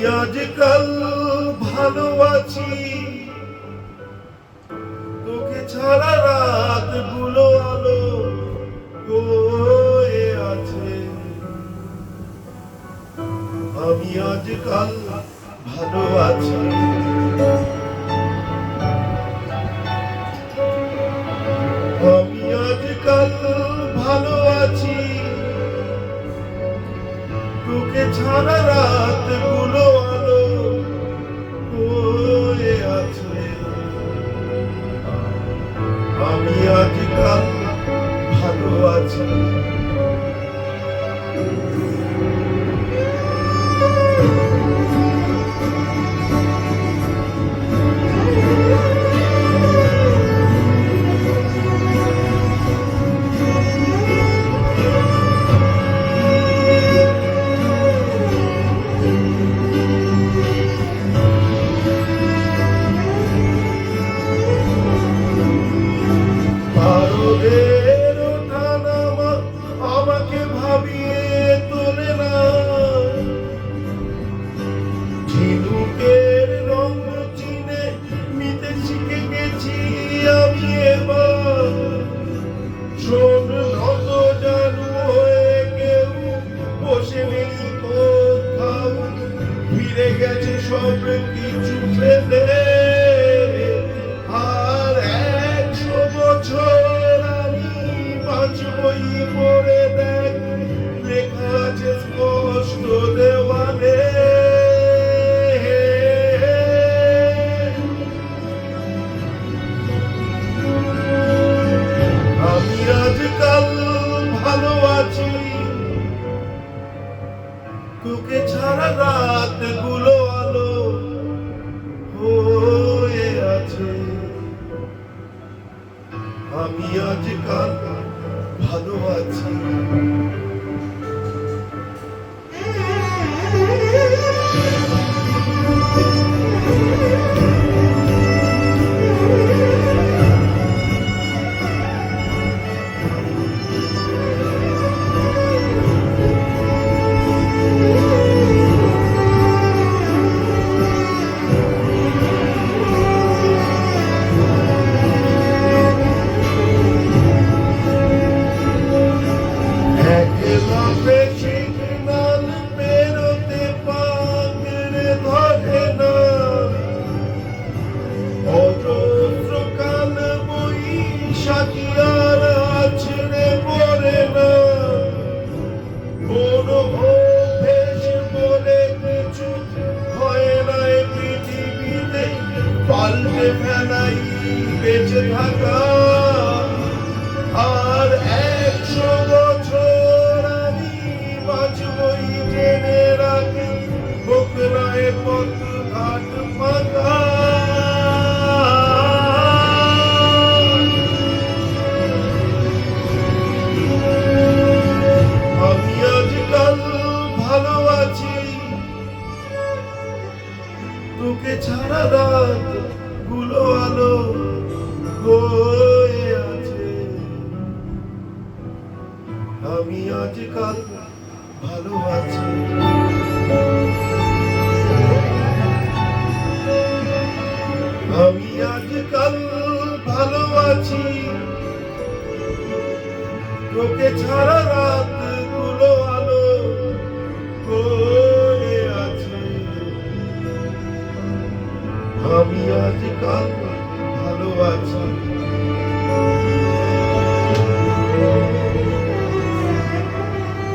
আজকাল ভালো আছি, তোকে ছাড়া রাত গুলো আলো হয়ে আছে। আমি আজকাল ভালো আছি, আমি আজকাল ভালো আছি, তোকে ছাড়া রাত গুলো আলো হয়ে আছে। আমি আজকাল ভালো আছি। আমাকে ভাবিয়ে তোলে না, ঝিনুকের রঙ চিনে নিতে শিখে গেছি আমি এবার। শোন নত জানু হয়ে কেউ বসে নেই কোথাও, ফিরে গেছে সব কিছু ফেলে। আর 100 বছর আমি বাঁচবই পড়ে দেখ, লেখা আছে স্পষ্ট দেওয়ালে। আমি আজকাল ভালো আছি, তোকে ছাড়া রাত গুলো আলো হয়ে আছে। আমি আজকাল ভালো আছি। পাল্টে ফেলাই বেঁচে থাকা। আর 100 বছর আমি বাঁচবই জেনে রাখি, হোক নয় পথ ঘাট ফাঁকা। আমি আজকাল ভালো আছি, তোকে ছাড়া রাত গুলো আলো হয়ে আছে। আমি আজকাল ভালো আছি। আমি আজকাল ভালো আছি, তোকে ছাড়া রাত গুলো আলো হয়ে আছে। আমি আজকাল ভালো আছি।